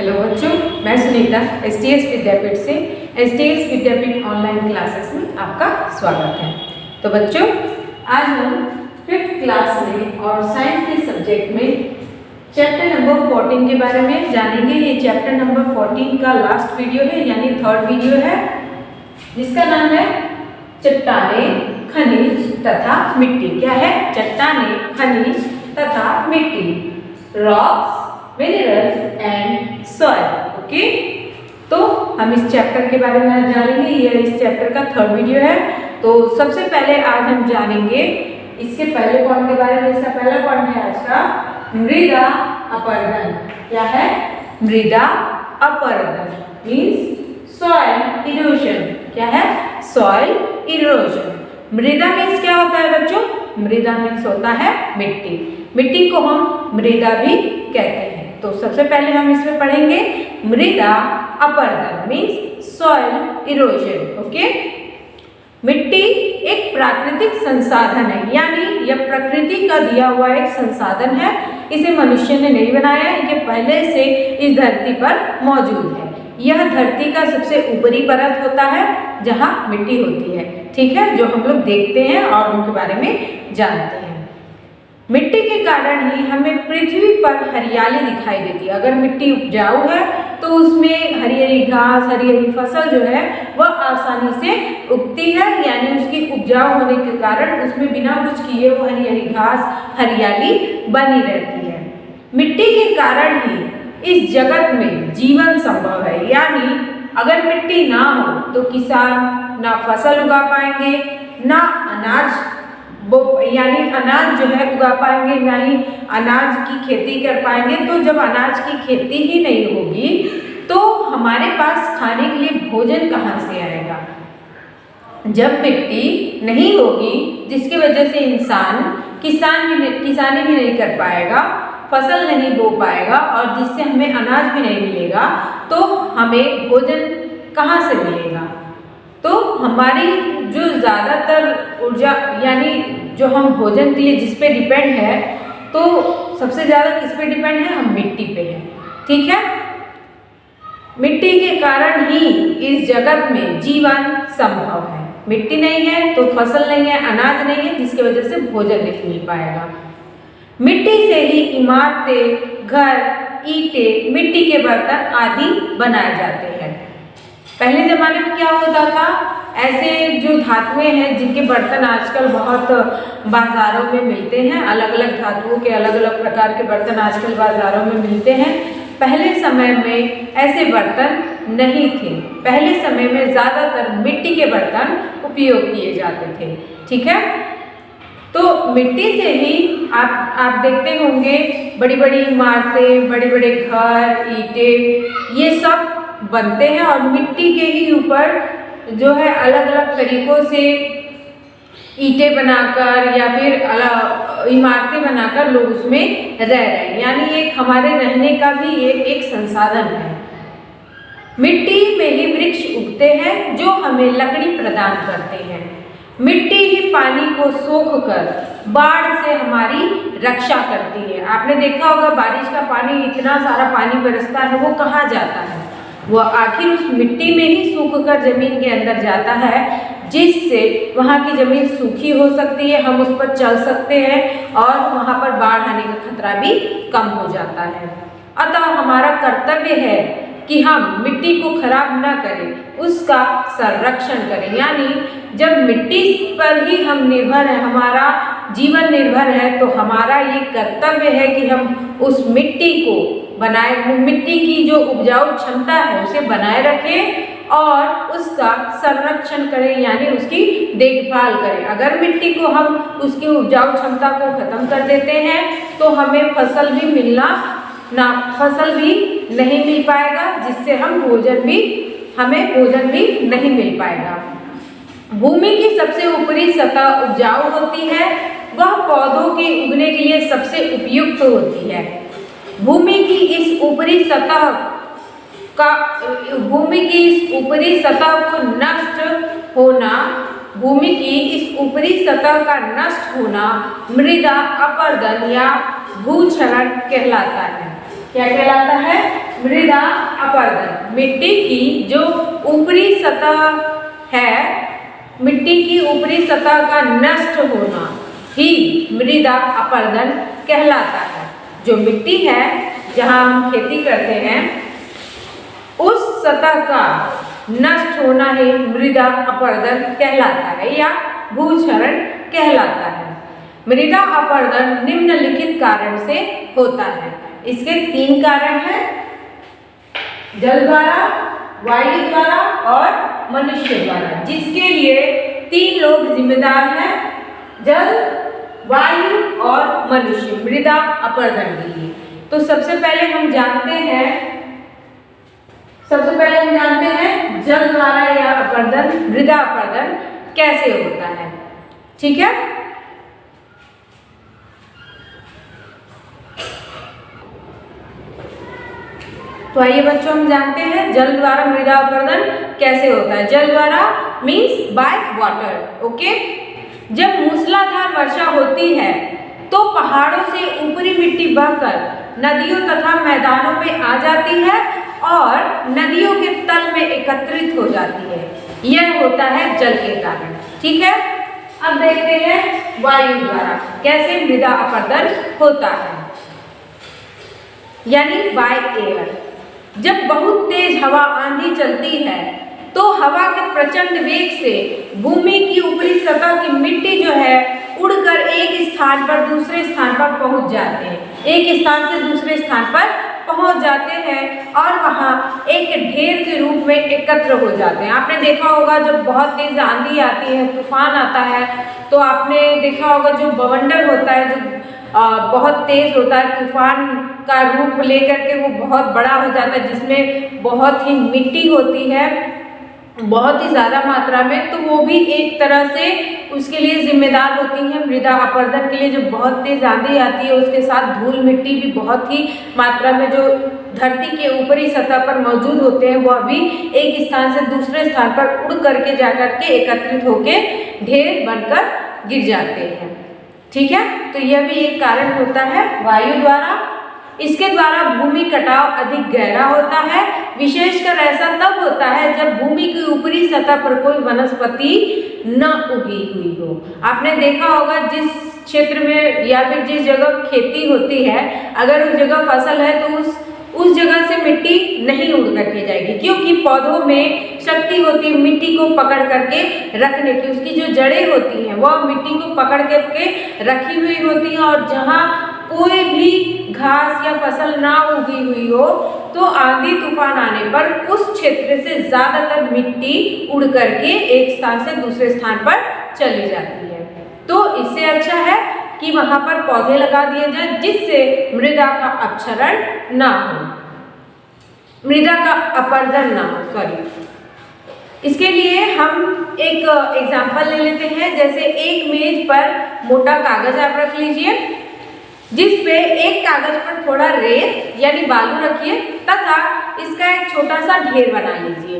Hello बच्चों, मैं Sunita STS विद्यापीठ से एसटीएस विद्यापीठ ऑनलाइन क्लासेस में आपका स्वागत है। तो बच्चों, आज हम 5th क्लास में और साइंस के सब्जेक्ट में चैप्टर नंबर 14 के बारे में जानेंगे। ये चैप्टर नंबर 14 का लास्ट वीडियो है, यानी 3rd वीडियो है, जिसका नाम है चट्टानें, खनिज तथा मिट्टी। क्या है? चट्टानें, खनिज तथा मिट्टी, rocks, minerals and soil. Okay, तो हम इस चैप्टर के बारे में जानेंगे। यह इस चैप्टर का 3rd वीडियो है। तो सबसे पहले आज हम जानेंगे इसके पहले पॉइंट के बारे में। इसका पहला पॉइंट है आज का मृदा अपरदन। क्या है? मृदा अपरदन मीन्स सॉइल इरोजन। क्या है? Soil erosion. मृदा मीन्स क्या होता है बच्चों? मृदा मीन्स होता है मिट्टी। मिट्टी को हम मृदा भी कहते हैं। तो सबसे पहले हम इसमें पढ़ेंगे मृदा अपरदन मीन्स सॉइल इरोजन। ओके, मिट्टी एक प्राकृतिक संसाधन है, यानी यह प्रकृति का दिया हुआ एक संसाधन है। इसे मनुष्य ने नहीं बनाया है, ये पहले से इस धरती पर मौजूद है। यह धरती का सबसे ऊपरी परत होता है जहाँ मिट्टी होती है, ठीक है, जो हम लोग देखते हैं और उनके बारे में जानते हैं। मिट्टी के कारण ही हमें पृथ्वी पर हरियाली दिखाई देती है। अगर मिट्टी उपजाऊ है तो उसमें हरी हरी घास, हरी हरी फसल जो है वह आसानी से उगती है, यानी उसकी उपजाऊ होने के कारण उसमें बिना कुछ किए वो हरी हरी घास, हरियाली बनी रहती है। मिट्टी के कारण ही इस जगत में जीवन संभव है, यानी अगर मिट्टी ना हो तो किसान ना फसल उगा पाएंगे, ना अनाज यानी अनाज जो है उगा पाएंगे, ना ही अनाज की खेती कर पाएंगे। तो जब अनाज की खेती ही नहीं होगी तो हमारे पास खाने के लिए भोजन कहाँ से आएगा? जब मिट्टी नहीं होगी, जिसकी वजह से इंसान किसानी भी नहीं कर पाएगा, फसल नहीं बो पाएगा और जिससे हमें अनाज भी नहीं मिलेगा, तो हमें भोजन कहाँ से मिलेगा? तो हमारी जो ज़्यादातर ऊर्जा, यानी जो हम भोजन के लिए जिस पे डिपेंड है, तो सबसे ज़्यादा किस पे डिपेंड है? हम मिट्टी पे हैं, ठीक है। मिट्टी के कारण ही इस जगत में जीवन संभव है। मिट्टी नहीं है तो फसल नहीं है, अनाज नहीं है, जिसकी वजह से भोजन नहीं मिल पाएगा। मिट्टी से ही इमारतें, घर, ईंटें, मिट्टी के बर्तन आदि बनाए जाते हैं। पहले ज़माने में क्या होता था? ऐसे जो धातुएं हैं जिनके बर्तन आजकल बहुत बाज़ारों में मिलते हैं, अलग अलग धातुओं के अलग अलग प्रकार के बर्तन आजकल बाज़ारों में मिलते हैं। पहले समय में ऐसे बर्तन नहीं थे। पहले समय में ज़्यादातर मिट्टी के बर्तन उपयोग किए जाते थे, ठीक है। तो मिट्टी से ही आप देखते होंगे बड़ी बड़ी इमारतें, बड़े बड़े घर, ईंटें, ये सब बनते हैं और मिट्टी के ही ऊपर जो है अलग अलग तरीकों से ईंटें बनाकर या फिर इमारतें बनाकर लोग उसमें रह रहे हैं, यानी एक हमारे रहने का भी एक संसाधन है। मिट्टी में ही वृक्ष उगते हैं जो हमें लकड़ी प्रदान करते हैं। मिट्टी ही पानी को सोख कर बाढ़ से हमारी रक्षा करती है। आपने देखा होगा बारिश का पानी, इतना सारा पानी बरसता है, वो कहाँ जाता है? वो आखिर उस मिट्टी में ही सूख कर जमीन के अंदर जाता है, जिससे वहाँ की जमीन सूखी हो सकती है, हम उस पर चल सकते हैं और वहाँ पर बाढ़ आने का खतरा भी कम हो जाता है। अतः हमारा कर्तव्य है कि हम मिट्टी को खराब न करें, उसका संरक्षण करें। यानी जब मिट्टी पर ही हम निर्भर हैं, हमारा जीवन निर्भर है, तो हमारा ये कर्तव्य है कि हम उस मिट्टी को बनाए, मिट्टी की जो उपजाऊ क्षमता है उसे बनाए रखें और उसका संरक्षण करें, यानी उसकी देखभाल करें। अगर मिट्टी को हम उसकी उपजाऊ क्षमता को खत्म कर देते हैं तो हमें फसल भी नहीं मिल पाएगा, जिससे हमें भोजन भी नहीं मिल पाएगा। भूमि की सबसे ऊपरी सतह उपजाऊ होती है, वह पौधों के उगने के लिए सबसे उपयुक्त होती है। भूमि की इस ऊपरी सतह का नष्ट होना मृदा अपरदन या भूक्षरण कहलाता है। क्या कहलाता है? मृदा अपरदन, मिट्टी की जो ऊपरी सतह है, मिट्टी की ऊपरी सतह का नष्ट होना ही मृदा अपरदन कहलाता है। जो मिट्टी है जहाँ हम खेती करते हैं उस सतह का नष्ट होना ही मृदा अपरदन कहलाता है या भूक्षरण कहलाता है। मृदा अपरदन निम्नलिखित कारण से होता है। इसके 3 कारण हैं, जल द्वारा, वायु द्वारा और मनुष्य द्वारा, जिसके लिए 3 लोग जिम्मेदार हैं, जल, वायु और मनुष्य, मृदा अपरदन के लिए। तो सबसे पहले हम जानते हैं जल द्वारा या अपरदन, मृदा अपरदन कैसे होता है। ठीक है, तो आइए बच्चों हम जानते हैं जल द्वारा मृदा अपरदन कैसे होता है। जल द्वारा मीन्स बाय वाटर। ओके, जब मूसलाधार वर्षा होती है तो पहाड़ों से ऊपरी मिट्टी बहकर नदियों तथा मैदानों में आ जाती है और नदियों के तल में एकत्रित हो जाती है। यह होता है जल के कारण। ठीक है, अब देखते हैं वायु द्वारा कैसे मृदा अपरदन होता है, यानी बाय एयर। जब बहुत तेज हवा आंधी चलती है तो हवा के प्रचंड वेग से भूमि की ऊपरी सतह की मिट्टी जो है उड़कर एक स्थान पर दूसरे स्थान पर पहुंच जाते हैं, एक स्थान से दूसरे स्थान पर पहुंच जाते हैं और वहां एक ढेर के रूप में एकत्र हो जाते हैं। आपने देखा होगा जब बहुत तेज आंधी आती है, तूफान आता है, तो आपने देखा होगा जो बवंडर होता है, जो बहुत तेज होता है, तूफान का रूप लेकर के वो बहुत बड़ा हो जाता है, जिसमें बहुत ही मिट्टी होती है, बहुत ही ज़्यादा मात्रा में, तो वो भी एक तरह से उसके लिए जिम्मेदार होती है मृदा अपरदन के लिए। जो बहुत तेज आंधी आती है उसके साथ धूल मिट्टी भी बहुत ही मात्रा में जो धरती के ऊपरी सतह पर मौजूद होते हैं वह भी एक स्थान से दूसरे स्थान पर उड़ करके जाकर के एकत्रित होके ढेर बनकर गिर जाते हैं। ठीक है, तो यह भी एक कारण होता है वायु द्वारा। इसके द्वारा भूमि कटाव अधिक गहरा होता है। विशेषकर ऐसा तब होता है जब भूमि की ऊपरी सतह पर कोई वनस्पति न उगी हुई हो। आपने देखा होगा जिस क्षेत्र में या फिर जिस जगह खेती होती है, अगर उस जगह फसल है तो उस जगह से मिट्टी नहीं उड़ करके जाएगी, क्योंकि पौधों में शक्ति होती है मिट्टी को पकड़ करके रखने की। उसकी जो जड़ें होती हैं वह मिट्टी को पकड़ करके रखी हुई होती हैं, और जहाँ कोई भी घास या फसल ना उगी हुई हो तो आंधी तूफान आने पर उस क्षेत्र से ज्यादातर मिट्टी उड़ करके एक स्थान से दूसरे स्थान पर चली जाती है। तो इससे अच्छा है कि वहां पर पौधे लगा दिए जाए जिससे मृदा का अपक्षरण ना हो, मृदा का अपरदन ना हो, सॉरी। इसके लिए हम एक एग्जाम्पल ले लेते हैं। जैसे एक मेज पर मोटा कागज आप रख लीजिए, जिस पे एक कागज पर थोड़ा रेत यानी बालू रखिए तथा इसका एक छोटा सा ढेर बना लीजिए।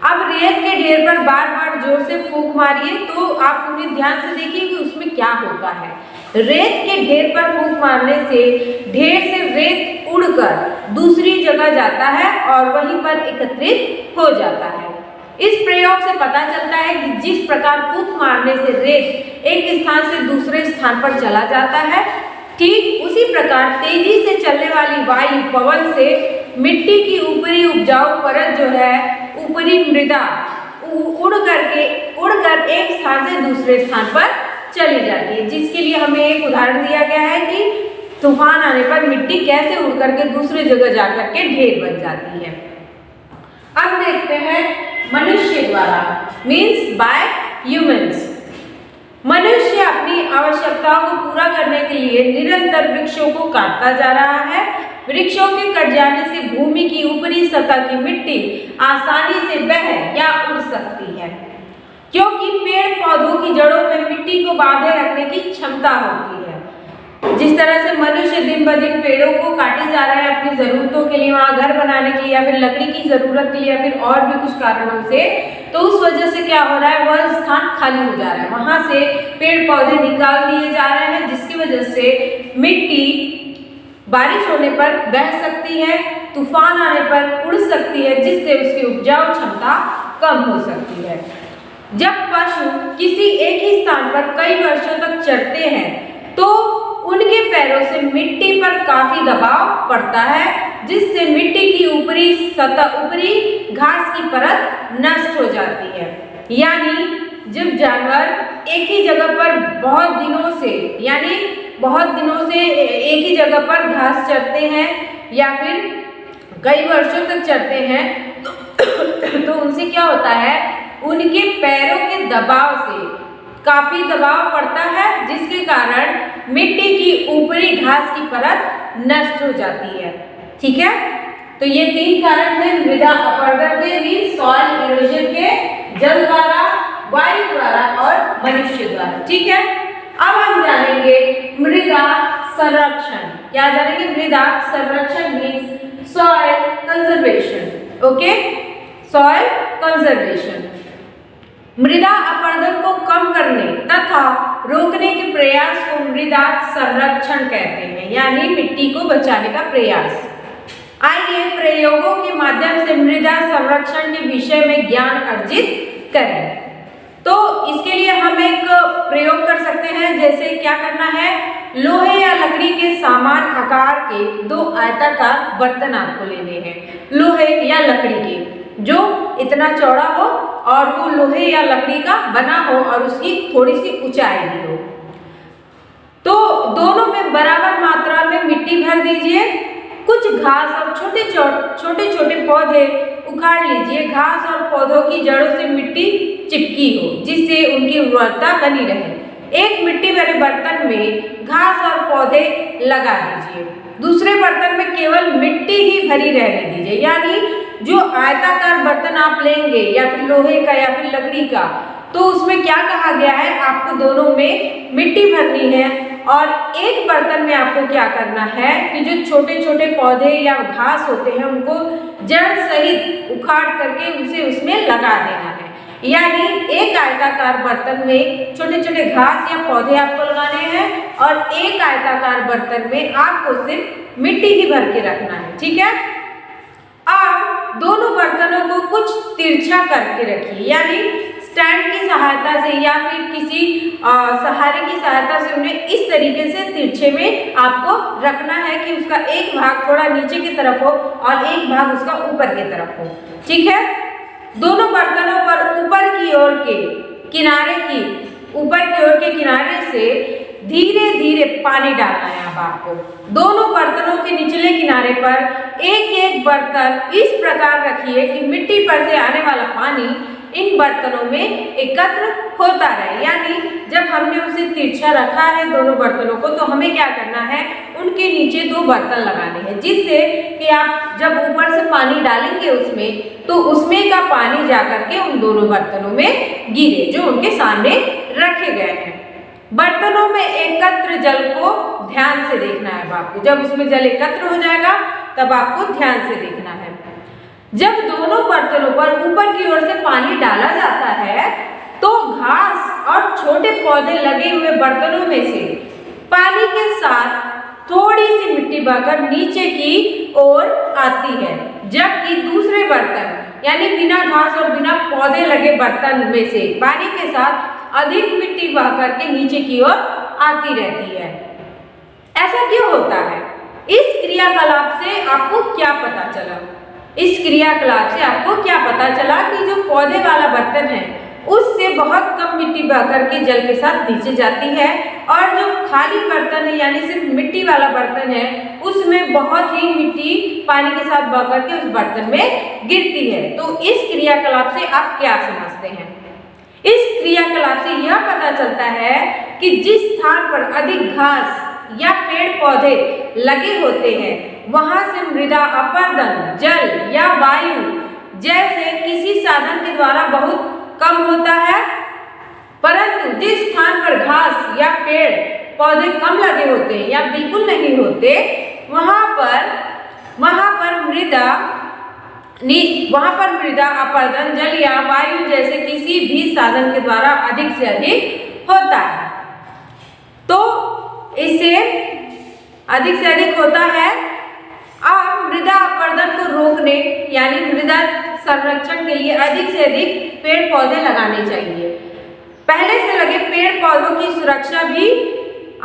अब रेत के ढेर पर बार बार जोर से फूंक मारिए, तो आप उन्हें ध्यान से देखिए कि उसमें क्या होता है। रेत के ढेर पर फूंक मारने से ढेर से रेत उड़कर दूसरी जगह जाता है और वहीं पर एकत्रित हो जाता है। इस प्रयोग से पता चलता है कि जिस प्रकार फूंक मारने से रेत एक स्थान से दूसरे स्थान पर चला जाता है, ठीक उसी प्रकार तेजी से चलने वाली वायु पवन से मिट्टी की ऊपरी उपजाऊ परत जो है, ऊपरी मृदा उड़कर एक स्थान से दूसरे स्थान पर चली जाती है। जिसके लिए हमें एक उदाहरण दिया गया है कि तूफान आने पर मिट्टी कैसे उड़कर के दूसरी जगह जाकर के ढेर बन जाती है। अब देखते हैं मनुष्य द्वारा, मीन्स बाय ह्यूमंस। मनुष्य अपनी आवश्यकताओं को पूरा करने के लिए निरंतर वृक्षों को काटता जा रहा है। वृक्षों के कट जाने से भूमि की ऊपरी सतह की मिट्टी आसानी से बह या उड़ सकती है, क्योंकि पेड़ पौधों की जड़ों में मिट्टी को बांधे रखने की क्षमता होती है। जिस तरह से मनुष्य दिन ब दिन पेड़ों को काटे जा रहा है अपनी जरूरतों के लिए, वहां घर बनाने के लिए या फिर लकड़ी की जरूरत के लिए या फिर और भी कुछ कारणों से, तो उस वजह से क्या हो रहा है, वह स्थान खाली हो जा रहा है, वहां से पेड़ पौधे निकाल दिए जा रहे हैं, जिसकी वजह से मिट्टी बारिश होने पर बह सकती है, तूफान आने पर उड़ सकती है, जिससे उसकी उपजाऊ क्षमता कम हो सकती है। जब पशु किसी एक ही स्थान पर कई वर्षों तक चरते हैं तो उनके पैरों से मिट्टी पर काफी दबाव पड़ता है, जिससे मिट्टी की ऊपरी घास की परत नष्ट हो जाती है। यानी जब जानवर एक ही जगह पर बहुत दिनों से एक ही जगह पर घास चरते हैं या फिर कई वर्षों तक चरते हैं तो उनसे क्या होता है, उनके पैरों के दबाव से काफी दबाव पड़ता है, जिसके कारण मिट्टी की ऊपरी घास की परत नष्ट हो जाती है। ठीक है, तो ये 3 कारण थे मृदा अपरदन के भी, सॉइल इरोजन के, जल द्वारा, वायु द्वारा और मनुष्य द्वारा। ठीक है, अब हम जानेंगे मृदा संरक्षण। क्या जानेंगे? मृदा संरक्षण means soil conservation. Okay, soil conservation मृदा अपरदन को कम करने तथा रोकने के प्रयास को मृदा संरक्षण कहते हैं, यानी मिट्टी को बचाने का प्रयास। आइए प्रयोगों के माध्यम से मृदा संरक्षण के विषय में ज्ञान अर्जित करें। तो इसके लिए हम एक प्रयोग कर सकते हैं। जैसे क्या करना है, लोहे या लकड़ी के समान आकार के 2 आयताकार बर्तन आपको लेने हैं, लोहे या लकड़ी के, जो इतना चौड़ा हो और वो लोहे या लकड़ी का बना हो और उसकी थोड़ी सी ऊंचाई भी हो। तो दोनों में बराबर मात्रा में मिट्टी भर दीजिए। कुछ घास और छोटे छोटे पौधे उखाड़ लीजिए। घास और पौधों की जड़ों से मिट्टी चिपकी हो, जिससे उनकी उर्वरता बनी रहे। एक मिट्टी भरे बर्तन में घास और पौधे लगा दीजिए, दूसरे बर्तन में केवल मिट्टी ही भरी रहने दीजिए। यानी जो आयताकार बर्तन आप लेंगे या फिर लोहे का या फिर लकड़ी का, तो उसमें क्या कहा गया है, आपको दोनों में मिट्टी भरनी है और एक बर्तन में आपको क्या करना है कि जो छोटे छोटे पौधे या घास होते हैं उनको जड़ सहित उखाड़ करके उसे उसमें लगा देना है। यानी एक आयताकार बर्तन में छोटे छोटे घास या पौधे आपको लगाने हैं और एक आयताकार बर्तन में आपको सिर्फ मिट्टी ही भर के रखना है। ठीक है, अब दोनों बर्तनों को कुछ तिरछा करके रखिए, यानी स्टैंड की सहायता से या फिर किसी सहारे की सहायता से उन्हें इस तरीके से तिरछे में आपको रखना है कि उसका एक भाग थोड़ा नीचे की तरफ हो और एक भाग उसका ऊपर की तरफ हो। ठीक है, दोनों बर्तनों पर ऊपर की ओर के किनारे से धीरे धीरे पानी डालना है। अब आपको दोनों बर्तनों के निचले किनारे पर एक एक बर्तन इस प्रकार रखिए कि मिट्टी पर से आने वाला पानी इन बर्तनों में एकत्र होता रहे। यानी जब हमने उसे तिरछा रखा है दोनों बर्तनों को, तो हमें क्या करना है, उनके नीचे 2 बर्तन लगाने हैं, जिससे कि आप जब ऊपर से पानी डालेंगे उसमें, तो उसमें का पानी जाकर के उन दोनों बर्तनों में गिरे जो उनके सामने रखे गए हैं। बर्तनों में एकत्र जल को ध्यान से देखना है आपको। जब उसमें जल एकत्र हो जाएगा तब आपको ध्यान से देखना है। जब दोनों बर्तनों पर ऊपर की ओर से पानी डाला जाता है तो घास और छोटे पौधे लगे हुए बर्तनों में से पानी के साथ थोड़ी सी मिट्टी बहकर नीचे की ओर आती है, जबकि दूसरे बर्तन यानी बिना घास और बिना पौधे लगे बर्तन में से पानी के साथ अधिक मिट्टी बहकर के नीचे की ओर आती रहती है। ऐसा क्यों होता है? इस क्रियाकलाप से आपको क्या पता चला? इस क्रियाकलाप से आपको क्या पता चला कि जो पौधे वाला बर्तन है उससे बहुत कम मिट्टी बहकर के जल के साथ नीचे जाती है और जो खाली बर्तन है यानी सिर्फ मिट्टी वाला बर्तन है उसमें बहुत ही मिट्टी पानी के साथ बहकर के उस बर्तन में गिरती है। तो इस क्रियाकलाप से आप क्या समझते हैं? इस क्रियाकलाप से यह पता चलता है कि जिस स्थान पर अधिक घास या पेड़ पौधे लगे होते हैं वहां से मृदा अपरदन जल या वायु जैसे किसी साधन के द्वारा बहुत कम होता है, परंतु जिस स्थान पर घास या पेड़ पौधे कम लगे होते हैं या बिल्कुल नहीं होते वहां पर मृदा अपरदन जल या वायु जैसे किसी भी साधन के द्वारा अधिक से अधिक होता है। तो इससे अधिक से अधिक होता है। अब मृदा अपरदन को रोकने यानी मृदा संरक्षण के लिए अधिक से अधिक पेड़ पौधे लगाने चाहिए। पहले से लगे पेड़ पौधों की सुरक्षा भी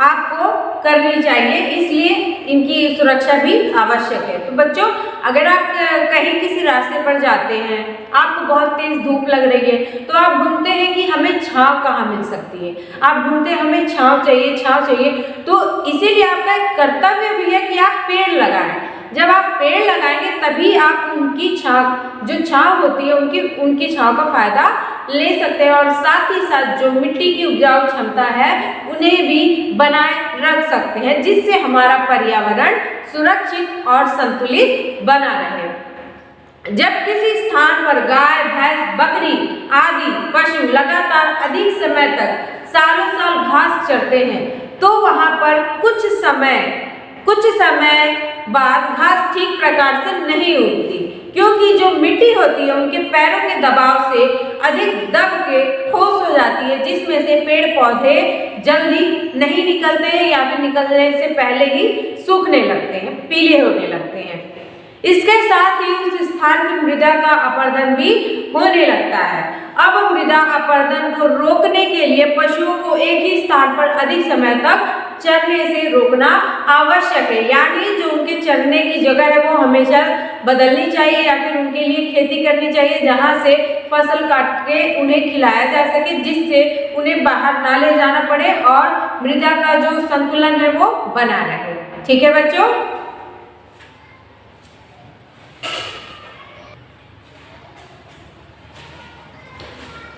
आपको करनी चाहिए, इसलिए इनकी सुरक्षा भी आवश्यक है। तो बच्चों, अगर आप कहीं किसी रास्ते पर जाते हैं, आपको बहुत तेज धूप लग रही है, तो आप ढूंढते हैं कि हमें छांव कहाँ मिल सकती है। आप ढूंढते हैं हमें छांव चाहिए, छांव चाहिए। तो इसीलिए आपका एक कर्तव्य भी है कि आप पेड़ लगाएं। जब आप पेड़ लगाएंगे तभी आप उनकी छांव, जो छांव होती है उनकी छांव का फायदा ले सकते हैं, और साथ ही साथ जो मिट्टी की उपजाऊ क्षमता है उन्हें भी बनाए रख सकते हैं, जिससे हमारा पर्यावरण सुरक्षित और संतुलित बना रहे। जब किसी स्थान पर गाय, भैंस, बकरी आदि पशु लगातार अधिक समय तक सालों साल घास चरते हैं, तो वहां पर कुछ समय बाद घास ठीक प्रकार से नहीं उगती, क्योंकि जो मिट्टी होती है उनके पैरों के दबाव से अधिक दब के ठोस हो जाती है, जिसमें से पेड़ पौधे जल्दी नहीं निकलते हैं या फिर निकलने से पहले ही सूखने लगते हैं, पीले होने लगते हैं। इसके साथ ही उस स्थान की मृदा का अपरदन भी होने लगता है। अब मृदा अपरदन को रोकने के लिए पशुओं को एक ही स्थान पर अधिक समय तक चरने से रोकना आवश्यक है, यानी जो उनके चरने की जगह है वो हमेशा बदलनी चाहिए या फिर उनके लिए खेती करनी चाहिए, जहाँ से फसल काट के उन्हें खिलाया जा सके, जिससे उन्हें बाहर ना ले जाना पड़े और मृदा का जो संतुलन है वो बना रहे। ठीक है बच्चों।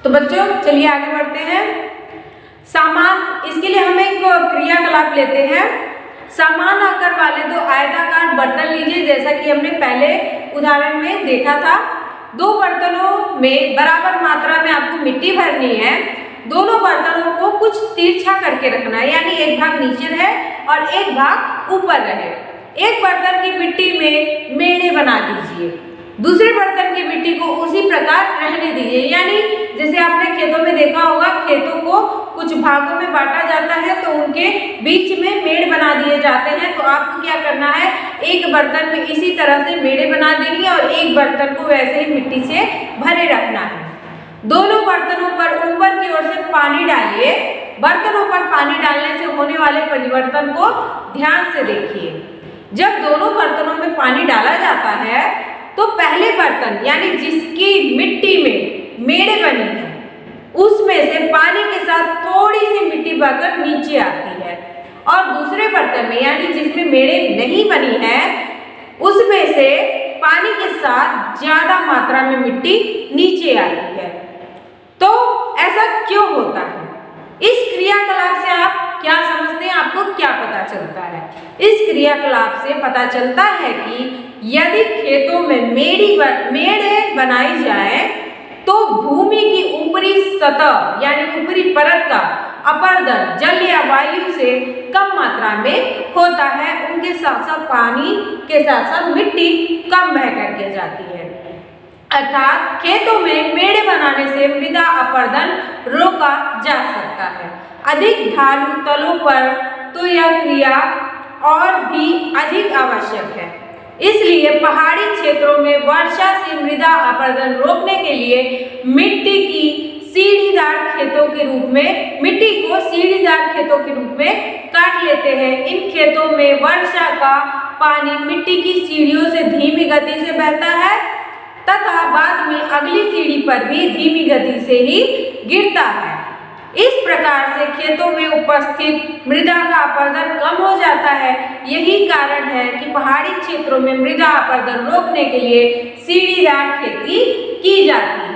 तो बच्चों चलिए आगे बढ़ते हैं। इसके लिए हम एक क्रियाकलाप लेते हैं। समान आकार वाले दो आयताकार बर्तन लीजिए, जैसा कि हमने पहले उदाहरण में देखा था। दो बर्तनों में बराबर मात्रा में आपको मिट्टी भरनी है। दोनों बर्तनों को कुछ तिरछा करके रखना है, यानी एक भाग नीचे रहे और एक भाग ऊपर रहे। एक बर्तन की मिट्टी में मेड़े बना दीजिए, दूसरे बर्तन की मिट्टी को उसी प्रकार रहने दीजिए। यानी जैसे आपने खेतों में देखा होगा, खेतों को कुछ भागों में बांटा जाता है तो उनके बीच में मेड़ बना दिए जाते हैं। तो आपको क्या करना है, एक बर्तन में इसी तरह से मेड़े बना देनी है और एक बर्तन को वैसे ही मिट्टी से भरे रखना है। दोनों बर्तनों पर ऊपर की ओर से पानी डालिए। बर्तनों पर पानी डालने से होने वाले परिवर्तन को ध्यान से देखिए। जब दोनों बर्तनों में पानी डाला जाता है तो पहले बर्तन यानी जिसकी मिट्टी में मेड़े बनी है उसमें से पानी के साथ थोड़ी सी मिट्टी बहकर नीचे आती है, और दूसरे बर्तन में यानी जिसमें मेड़े नहीं बनी है उसमें से पानी के साथ ज्यादा मात्रा में मिट्टी नीचे आती है। तो ऐसा क्यों होता है? इस क्रियाकलाप से आप क्या समझते हैं, आपको क्या पता चलता है? इस क्रियाकलाप से पता चलता है कि यदि खेतों में मेड़े बनाई जाए तो भूमि की ऊपरी सतह यानी ऊपरी परत का अपरदन जल या वायु से कम मात्रा में होता है। उनके साथ साथ पानी के साथ साथ मिट्टी कम बह करके जाती है। अर्थात खेतों में मेड़े बनाने से मृदा अपरदन रोका जा सकता है। अधिक ढालू तलों पर तो यह क्रिया और भी अधिक आवश्यक है। इसलिए पहाड़ी क्षेत्रों में वर्षा से मृदा अपरदन रोकने के लिए मिट्टी को सीढ़ीदार खेतों के रूप में काट लेते हैं। इन खेतों में वर्षा का पानी मिट्टी की सीढ़ियों से धीमी गति से बहता है तथा बाद में अगली सीढ़ी पर भी धीमी गति से ही गिरता है। इस प्रकार से खेतों में उपस्थित मृदा का अपरदन कम हो जाता है। यही कारण है कि पहाड़ी क्षेत्रों में मृदा अपरदन रोकने के लिए सीढ़ीदार खेती की जाती है।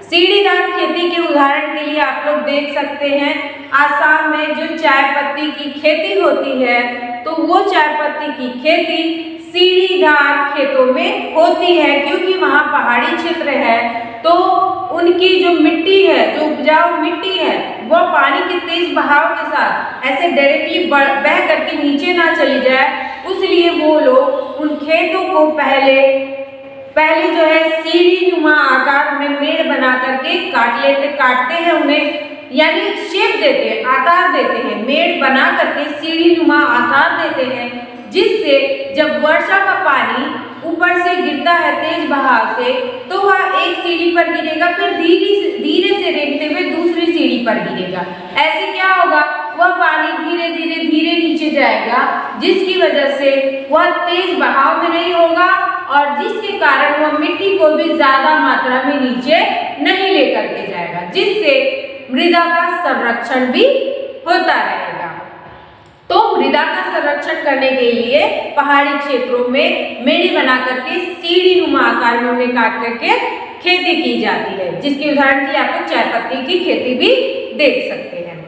सीढ़ीदार खेती के उदाहरण के लिए आप लोग देख सकते हैं, आसाम में जो चाय पत्ती की खेती होती है तो वो चाय पत्ती की खेती सीढ़ीदार खेतों में होती है, क्योंकि वहाँ पहाड़ी क्षेत्र है तो उनकी जो मिट्टी है, जो उपजाऊ मिट्टी है, वह पानी के तेज बहाव के साथ ऐसे डायरेक्टली बह करके नीचे ना चली जाए, इसलिए वो लोग उन खेतों को पहले जो है सीढ़ी नुमा आकार में मेड़ बना करके काटते हैं उन्हें, यानी शेप देते हैं, आकार देते हैं, मेड़ बना करके सीढ़ी नुमा आकार देते हैं, जिससे जब वर्षा का पानी ऊपर से गिरता है तेज बहाव से तो वह एक सीढ़ी पर गिरेगा, फिर धीरे से रेंगते हुए दूसरी सीढ़ी पर गिरेगा। ऐसे क्या होगा, वह पानी धीरे धीरे नीचे जाएगा, जिसकी वजह से वह तेज बहाव में नहीं होगा और जिसके कारण वह मिट्टी को भी ज्यादा मात्रा में नीचे नहीं लेकर के जाएगा, जिससे मृदा का संरक्षण भी होता रहेगा। तो मृदा का संरक्षण करने के लिए पहाड़ी क्षेत्रों में मेड़ी बना करके सीढ़ी नुमा आकार में उन्हें काट करके खेती की जाती है, जिसके उदाहरण के लिए आपको चाय पत्ती की खेती भी देख सकते हैं।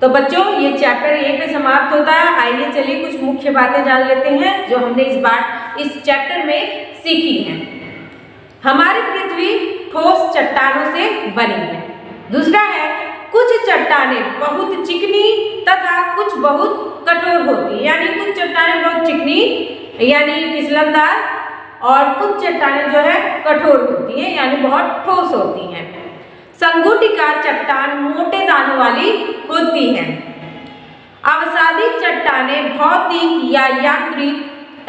तो बच्चों ये चैप्टर यहीं पे समाप्त होता है। आइए चलिए कुछ मुख्य बातें जान लेते हैं जो हमने इस चैप्टर में सीखी हैं। हमारी पृथ्वी ठोस चट्टानों से बनी है। दूसरा है, कुछ चट्टानें बहुत चिकनी तथा कुछ बहुत कठोर होती है, यानी कुछ चट्टानें बहुत चिकनी यानी फिसलनदार और कुछ चट्टानें जो है कठोर होती हैं यानी बहुत ठोस होती हैं। संगुटिका चट्टान मोटे दानों वाली होती है। अवसादी चट्टानें भौतिक या यांत्रिक,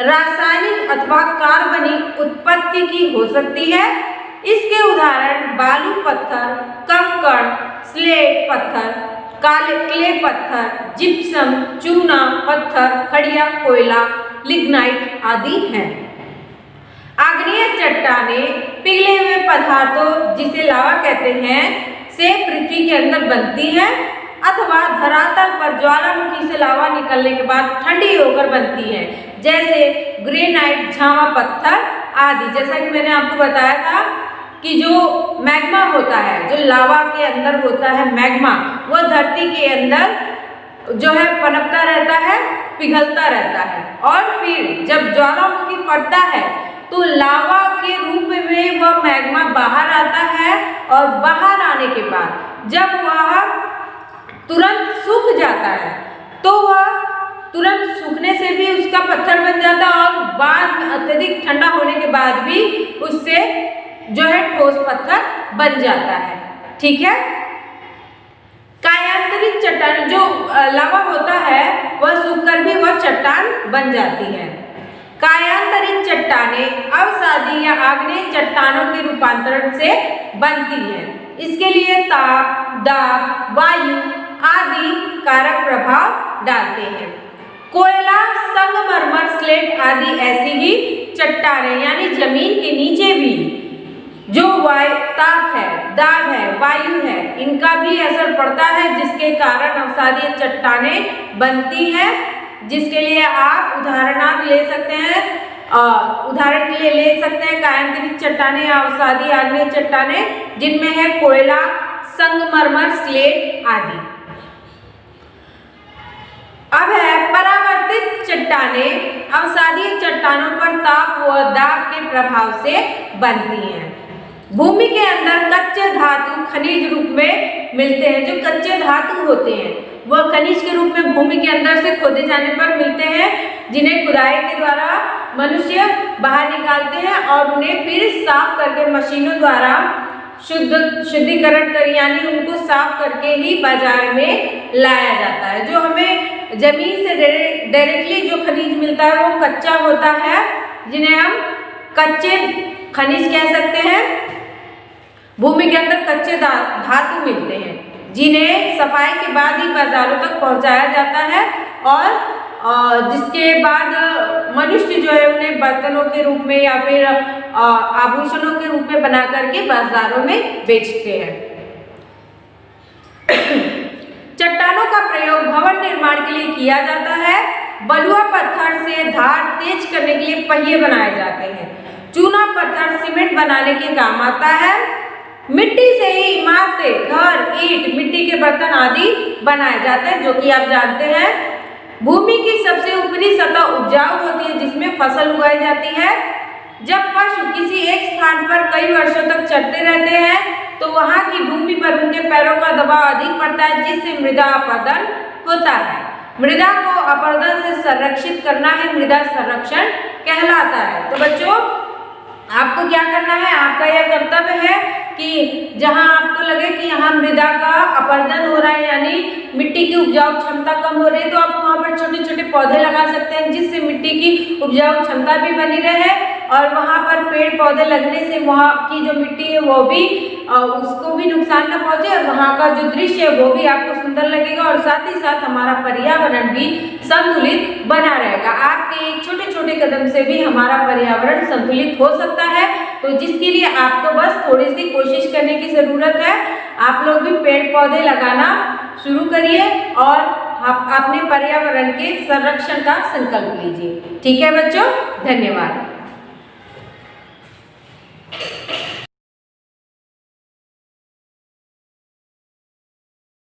रासायनिक अथवा कार्बनिक उत्पत्ति की हो सकती है। इसके उदाहरण बालू पत्थर, कंकड़, स्लेट पत्थर, काले क्ले पत्थर, जिप्सम, चूना पत्थर, खड़िया कोयला, लिग्नाइट आदि हैं। आग्नेय चट्टानें पिघले हुए पदार्थों जिसे लावा कहते हैं से पृथ्वी के अंदर बनती हैं अथवा धरातल पर ज्वालामुखी से लावा निकलने के बाद ठंडी होकर बनती है, जैसे ग्रेनाइट, झावा पत्थर आदि। जैसा कि मैंने आपको बताया था कि जो मैग्मा होता है, जो लावा के अंदर होता है मैग्मा, वह धरती के अंदर जो है पनपता रहता है, पिघलता रहता है और फिर जब ज्वालामुखी फटता है तो लावा के रूप में वह मैग्मा बाहर आता है और बाहर आने के बाद जब वह तुरंत सूख जाता है तो वह तुरंत सूखने से भी उसका पत्थर बन जाता है और बाद में अत्यधिक ठंडा होने के बाद भी उससे जो है ठोस पत्थर बन जाता है। ठीक है। कायांतरित चट्टान जो लावा होता है वह सूखकर भी वह चट्टान बन जाती है। कायांतरित चट्टानें अवसादी या आग्नेय चट्टानों के रूपांतरण से बनती हैं। इसके लिए ताप, दाब, वायु आदि कारक प्रभाव डालते हैं। कोयला, संगमरमर, स्लेट आदि ऐसी ही चट्टानें यानी जमीन के नीचे भी जो ताप है, दाब है, वायु है, इनका भी असर पड़ता है, जिसके कारण अवसादीय चट्टानें बनती हैं। जिसके लिए आप उदाहरणार्थ ले सकते हैं, उदाहरण के लिए ले सकते हैं कायांतरित चट्टानें या अवसादी आग्नेय चट्टानें, जिनमें है कोयला, संगमरमर, स्लेट आदि। अब है परावर्तित चट्टानें अवसादीय चट्टानों पर ताप व दाब के प्रभाव से बनती हैं। भूमि के अंदर कच्चे धातु खनिज रूप में मिलते हैं। जो कच्चे धातु होते हैं वह खनिज के रूप में भूमि के अंदर से खोदे जाने पर मिलते हैं, जिन्हें खुदाई के द्वारा मनुष्य बाहर निकालते हैं और उन्हें फिर साफ करके मशीनों द्वारा शुद्धिकरण कर यानी उनको साफ करके ही बाजार में लाया जाता है। जो हमें जमीन से डायरेक्टली जो खनिज मिलता है वो कच्चा होता है, जिन्हें हम कच्चे खनिज कह सकते हैं। भूमि के अंदर कच्चे धातु मिलते हैं, जिन्हें सफाई के बाद ही बाजारों तक पहुंचाया जाता है और जिसके बाद मनुष्य जो है उन्हें बर्तनों के रूप में या फिर आभूषणों के रूप में बना करके बाजारों में बेचते हैं। चट्टानों का प्रयोग भवन निर्माण के लिए किया जाता है। बलुआ पत्थर से धार तेज करने के लिए पहिए बनाए जाते हैं। चूना पत्थर सीमेंट बनाने के काम आता है। मिट्टी से ही इमारतें, घर, ईंट, मिट्टी के बर्तन आदि बनाए जाते हैं, जो कि आप जानते हैं। भूमि की सबसे ऊपरी सतह उपजाऊ होती है, जिसमें फसल उगाई जाती है। जब पशु किसी एक स्थान पर कई वर्षों तक चरते रहते हैं तो वहां की भूमि पर उनके पैरों का दबाव अधिक पड़ता है, जिससे मृदा अपरदन होता है। मृदा को अपरदन से संरक्षित करना है मृदा संरक्षण कहलाता है। तो बच्चों आपको क्या करना है, आपका यह कर्तव्य है कि जहां आपको लगे कि यहाँ मृदा का अपरदन हो रहा है यानी मिट्टी की उपजाऊ क्षमता कम हो रही है, तो आप वहां पर छोटे छोटे पौधे लगा सकते हैं, जिससे मिट्टी की उपजाऊ क्षमता भी बनी रहे और वहाँ पर पेड़ पौधे लगने से वहाँ की जो मिट्टी है वो भी उसको भी नुकसान न पहुँचे और वहाँ का जो दृश्य है वो भी आपको सुंदर लगेगा और साथ ही साथ हमारा पर्यावरण भी संतुलित बना रहेगा। आपके एक छोटे छोटे कदम से भी हमारा पर्यावरण संतुलित हो सकता है। तो जिसके लिए आपको बस थोड़ी सी कोशिश करने की जरूरत है। आप लोग भी पेड़ पौधे लगाना शुरू करिए और अपने पर्यावरण के संरक्षण का संकल्प लीजिए। ठीक है बच्चों, धन्यवाद।